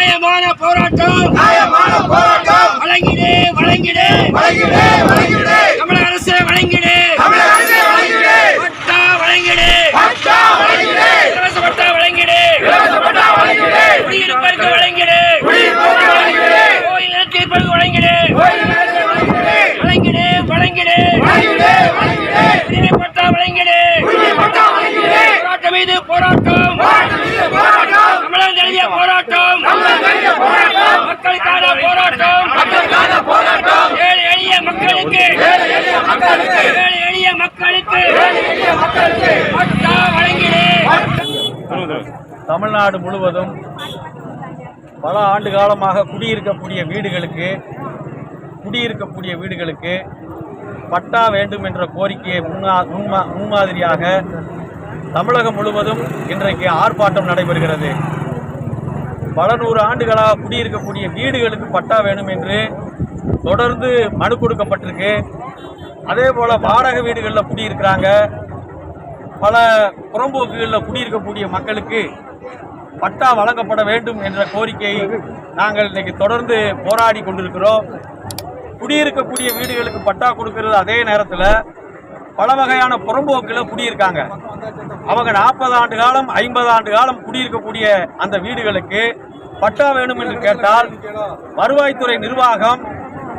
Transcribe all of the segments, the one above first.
நியாயமான போராட்டம் வழங்கிடு வழங்கிடு வழங்கிடு வழங்கிடு தமிழக அரசு வழங்கிடு பட்டா வழங்கிடு இலவச பட்டா வழங்கிடு குடியிருப்பதற்கு வழங்கிடு கோயில் நிலத்திற்கு வழங்கிடு வழங்கிடு வழங்கிடு உரிமை பட்டா வழங்கிடு போராட்டம் மீது போராட்டம் தமிழக எழுதிய போராட்டம் மக்களுக்கான போராட்டம் ஏழை எளிய மக்களுக்கு பட்டா வழங்கிடு. தமிழ்நாடு முழுவதும் பல ஆண்டு காலமாக குடியிருக்கக்கூடிய வீடுகளுக்கு பட்டா வேண்டும் என்ற கோரிக்கையை முன்மாதிரியாக தமிழகம் முழுவதும் இன்றைக்கு ஆர்ப்பாட்டம் நடைபெறுகிறது. பல நூறு ஆண்டுகளாக குடியிருக்கக்கூடிய வீடுகளுக்கு பட்டா வேணும் என்று தொடர்ந்து மனு கொடுக்கப்பட்டிருக்கு. அதே போல் வாடகை வீடுகளில் குடியிருக்கிறாங்க, பல புறம்போக்குகளில் குடியிருக்கக்கூடிய மக்களுக்கு பட்டா வழங்கப்பட வேண்டும் என்ற கோரிக்கையை நாங்கள் இன்றைக்கு தொடர்ந்து போராடி கொண்டிருக்கிறோம். குடியிருக்கக்கூடிய வீடுகளுக்கு பட்டா கொடுக்கறது அதே நேரத்தில் பல வகையான புறம்போக்கில் குடியிருக்காங்க. அவங்க 40 ஆண்டு காலம் 50 ஆண்டு காலம் குடியிருக்கக்கூடிய அந்த வீடுகளுக்கு பட்டா வேணும் என்று கேட்டால் வருவாய்த்துறை நிர்வாகம்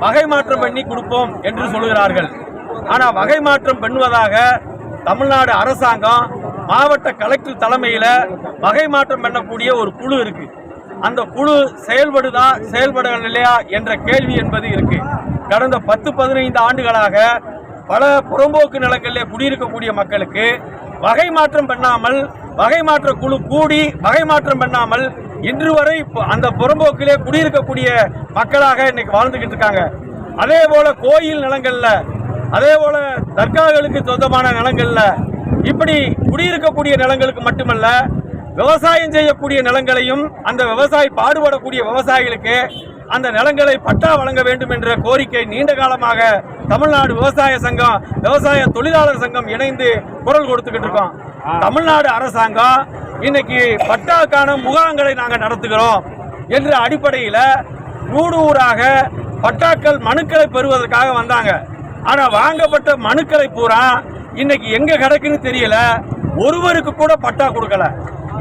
வகை மாற்றம் பண்ணி கொடுப்போம் என்று சொல்கிறார்கள். ஆனால் வகை மாற்றம் பண்ணுவதாக தமிழ்நாடு அரசாங்கம் மாவட்ட கலெக்டர் தலைமையில் வகை மாற்றம் பண்ணக்கூடிய ஒரு குழு இருக்கு. அந்த குழு செயல்படவில்லையா என்ற கேள்வி என்பது இருக்கு. கடந்த 10-15 ஆண்டுகளாக பல புறம்போக்கு நிலங்களிலே குடியிருக்கக்கூடிய மக்களுக்கு வகை மாற்றம் பண்ணாமல், வகை மாற்ற குழு கூடி வகை மாற்றம் பண்ணாமல் இன்று வரை அந்த புறம்போக்கிலே குடியிருக்கக்கூடிய மக்களாக இன்னைக்கு வாழ்ந்துகிட்டு இருக்காங்க. அதே போல கோயில் நிலங்கள்ல, அதே போல தர்காக்களுக்கு சொந்தமான நிலங்கள்ல, இப்படி குடியிருக்கக்கூடிய நிலங்களுக்கு மட்டுமல்ல, விவசாயம் செய்யக்கூடிய நிலங்களையும் அந்த விவசாயி பாடுபடக்கூடிய விவசாயிகளுக்கு அந்த நிலங்களை பட்டா வழங்க வேண்டும் என்ற கோரிக்கை நீண்ட காலமாக தமிழ்நாடு விவசாய சங்கம், விவசாய தொழிலாளர் சங்கம் இணைந்து குரல் கொடுத்துக்கிட்டு இருக்கோம். தமிழ்நாடு அரசாங்கம் இன்னைக்கு பட்டாக்கான முகாம்களை நாங்கள் நடத்துகிறோம் என்ற அடிப்படையில் ஊராக பட்டாக்கள் மனுக்களை பெறுவதற்காக வந்தாங்க. ஆனால் வாங்கப்பட்ட மனுக்களை பூரா இன்னைக்கு எங்க கிடக்குன்னு தெரியல, ஒருவருக்கு கூட பட்டா கொடுக்கல.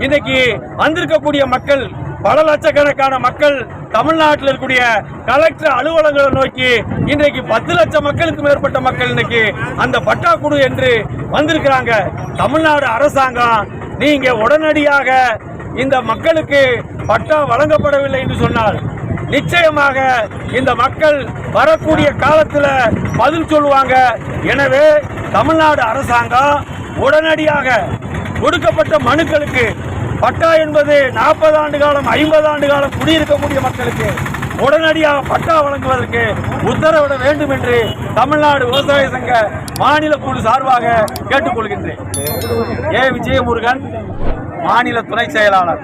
இன்னைக்கு வந்திருக்கக்கூடிய மக்கள், பல லட்சக்கணக்கான மக்கள் தமிழ்நாட்டில் இருக்கக்கூடிய கலெக்டர் அலுவலகங்களை நோக்கி இன்றைக்கு 10 லட்சம் மக்களுக்கு மேற்பட்ட மக்கள் இன்னைக்கு அந்த பட்டா குழு என்று வந்திருக்கிறாங்க. தமிழ்நாடு அரசாங்கம் நீங்க உடனடியாக இந்த மக்களுக்கு பட்டா வழங்கப்படவில்லை என்று சொன்னால் நிச்சயமாக இந்த மக்கள் வரக்கூடிய காலத்தில் பதில் சொல்லுவாங்க. எனவே தமிழ்நாடு அரசாங்கம் உடனடியாக கொடுக்கப்பட்ட மனுக்களுக்கு பட்டா என்பது 40 ஆண்டு காலம் 50 ஆண்டு காலம் குடியிருக்கக்கூடிய மக்களுக்கு உடனடியாக பட்டா வழங்குவதற்கு உத்தரவிட வேண்டும் என்று தமிழ்நாடு விவசாய சங்க மாநில குழு சார்பாக கேட்டுக்கொள்கின்றேன். விஜயமுருகன், மாநில துணை செயலாளர்.